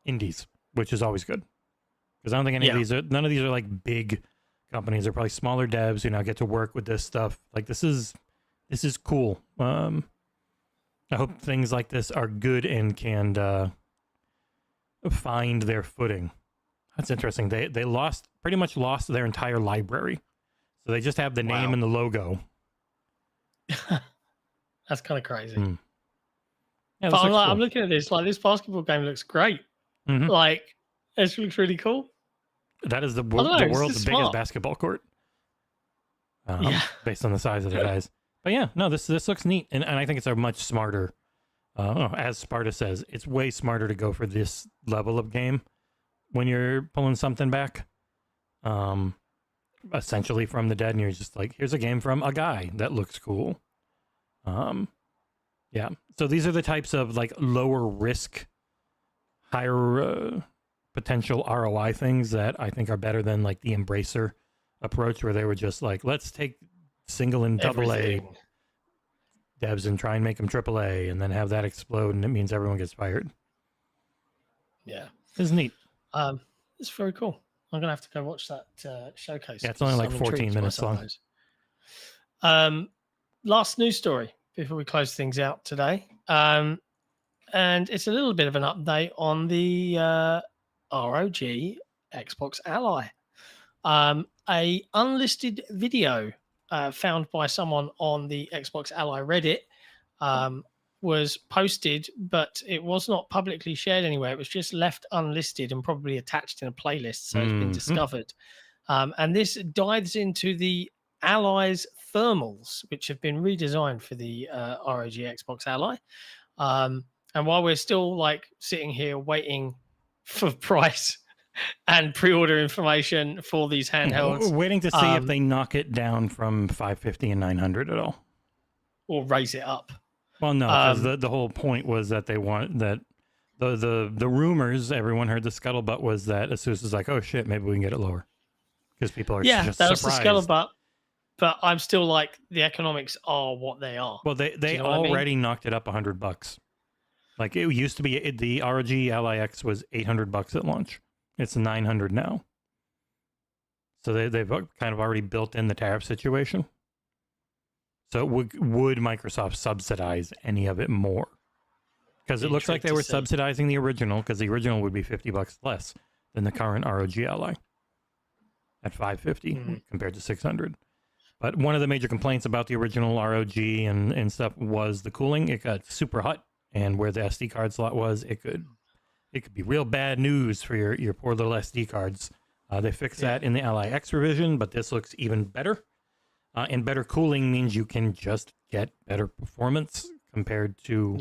indies, which is always good. Because I don't think none of these are like big companies. They're probably smaller devs who now get to work with this stuff. Like, this is cool. I hope things like this are good and can find their footing. That's interesting. They pretty much lost their entire library. So they just have the name and the logo. That's kind of crazy. Yeah, but I'm looking at this, like, this basketball game looks great. Mm-hmm. Like, this looks really cool. That is the world's biggest basketball court. Based on the size of the guys. But yeah, no, this looks neat. And I think it's a much smarter, as Sparta says, it's way smarter to go for this level of game when you're pulling something back. Essentially from the dead, and you're just like, here's a game from a guy that looks cool. Yeah. So these are the types of like lower risk, higher potential ROI things that I think are better than like the Embracer approach, where they were just like, let's take single and double A devs and try and make them triple A, and then have that explode, and it means everyone gets fired. Yeah, it's neat. It's very cool. I'm gonna have to go watch that showcase. Yeah, it's only like 14 minutes long. Last news story before we close things out today, and it's a little bit of an update on the ROG Xbox Ally. A unlisted video found by someone on the Xbox Ally Reddit was posted, but it was not publicly shared anywhere. It was just left unlisted and probably attached in a playlist, so it's been discovered. And this dives into the Ally's thermals, which have been redesigned for the ROG Xbox Ally. And while we're still like sitting here waiting for price and pre-order information for these handhelds, we're waiting to see if they knock it down from 550 and 900 at all, or raise it up. Well, no, because the whole point was that they want that the rumors, everyone heard the scuttlebutt was that ASUS is like, oh shit, maybe we can get it lower, because people are just that was surprised. The scuttlebutt. But I'm still like, the economics are what they are. Well, they already knocked it up $100. Like, it used to be, the ROG Ally X was $800 at launch. It's $900 now. So they've kind of already built in the tariff situation. So would Microsoft subsidize any of it more? Because it looks like they were subsidizing the original, because the original would be $50 less than the current ROG Ally. at 550 compared to 600. But one of the major complaints about the original ROG and stuff was the cooling. It got super hot, and where the SD card slot was, it could be real bad news for your poor little SD cards. They fixed that in the Ally X revision, but this looks even better. And better cooling means you can just get better performance compared to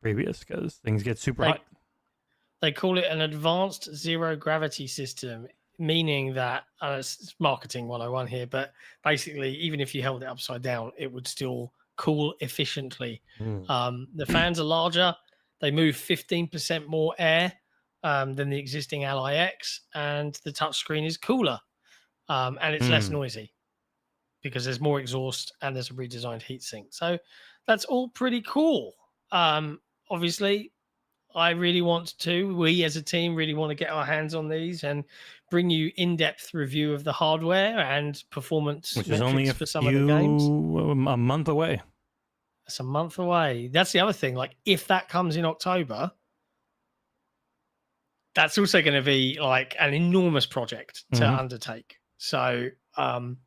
previous, because things get super hot. They call it an advanced zero gravity system, meaning that it's marketing 101 here, but basically, even if you held it upside down, it would still cool efficiently. The fans are larger. They move 15% more air than the existing Ally X, and the touchscreen is cooler, and it's less noisy because there's more exhaust and there's a redesigned heatsink. So that's all pretty cool. Obviously, we as a team really want to get our hands on these and bring you in-depth review of the hardware and performance, which is only for some of the games. A month away. It's a month away. That's the other thing. Like, if that comes in October, that's also going to be like an enormous project to undertake. So, lots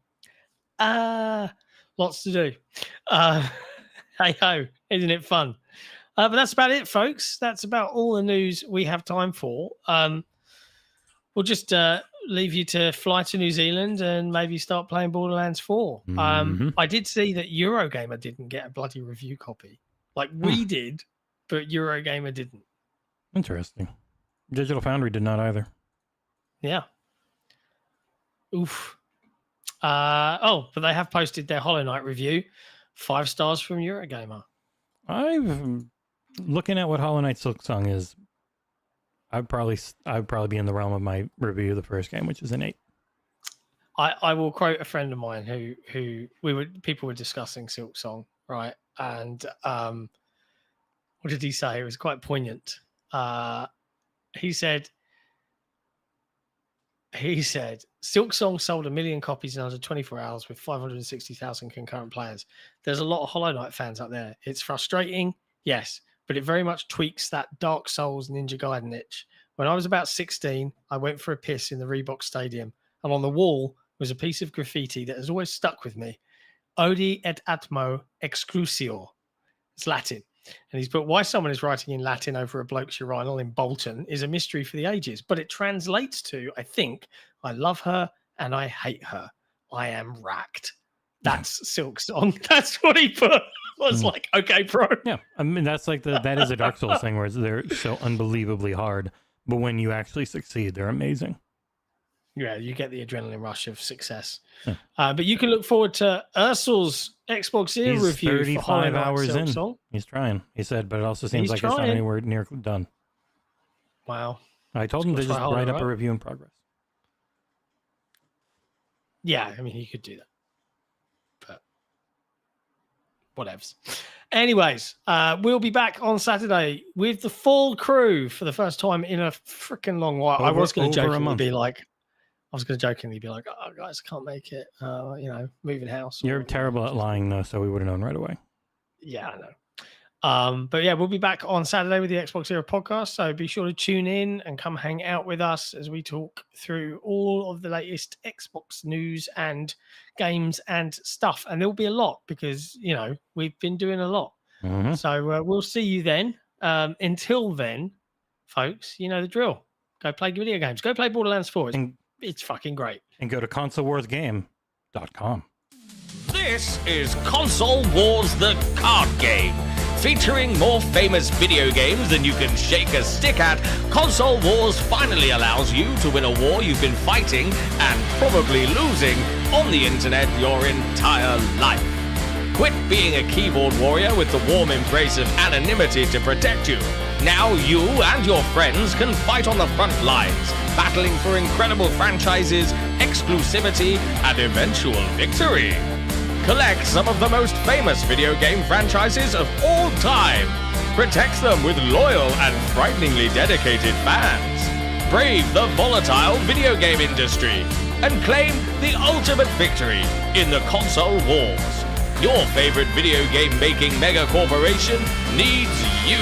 to do. Hey ho, isn't it fun? But that's about it, folks. That's about all the news we have time for. We'll just leave you to fly to New Zealand and maybe start playing Borderlands 4. I did see that Eurogamer didn't get a bloody review copy. Like we did, but Eurogamer didn't. Interesting. Digital Foundry did not either. Yeah. Oof. But they have posted their Hollow Knight review. 5 stars from Eurogamer. Looking at what Hollow Knight Silksong is, I'd probably be in the realm of my review of the first game, which is an 8. I will quote a friend of mine who people were discussing Silksong, right? And what did he say? It was quite poignant. He said Silksong sold 1 million copies in under 24 hours with 560,000 concurrent players. There's a lot of Hollow Knight fans out there. It's frustrating, yes, but it very much tweaks that Dark Souls Ninja Gaiden itch. When I was about 16, I went for a piss in the Reebok Stadium, and on the wall was a piece of graffiti that has always stuck with me. Odi et atmo exclusio. It's Latin. And he's put, why someone is writing in Latin over a bloke's urinal in Bolton is a mystery for the ages. But it translates to, I think, I love her and I hate her. I am racked. That's Silksong. That's what he put. I was like, okay, bro. Yeah. I mean, that's like that is a Dark Souls thing where they're so unbelievably hard. But when you actually succeed, they're amazing. Yeah, you get the adrenaline rush of success. Yeah. But you can look forward to Ursul's Xboxera review. 35 hours in. He's trying. He said, but it also seems like it's not anywhere near done. Wow. I told him to just write up a review in progress. Yeah, I mean, he could do that. But whatevs. Anyways, we'll be back on Saturday with the full crew for the first time in a freaking long while. I was going to jokingly be like, oh, guys, I can't make it. Moving house. You're terrible at lying, though, so we would have known right away. Yeah, I know. But yeah, we'll be back on Saturday with the XboxEra podcast. So be sure to tune in and come hang out with us as we talk through all of the latest Xbox news and games and stuff. And there'll be a lot because, we've been doing a lot. Mm-hmm. So we'll see you then. Until then, folks, you know the drill. Go play video games. Go play Borderlands 4. It's fucking great. And go to consolewarsgame.com. This is Console Wars, the card game. Featuring more famous video games than you can shake a stick at, Console Wars finally allows you to win a war you've been fighting and probably losing on the internet your entire life. Quit being a keyboard warrior with the warm embrace of anonymity to protect you. Now you and your friends can fight on the front lines, battling for incredible franchises, exclusivity, and eventual victory. Collect some of the most famous video game franchises of all time. Protect them with loyal and frighteningly dedicated fans. Brave the volatile video game industry and claim the ultimate victory in the console wars. Your favorite video game making mega corporation needs you.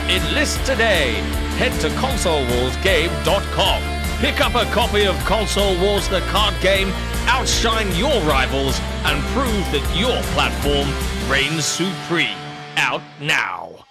Enlist today. Head to consolewarsgame.com. Pick up a copy of Console Wars, the card game, outshine your rivals, and prove that your platform reigns supreme. Out now.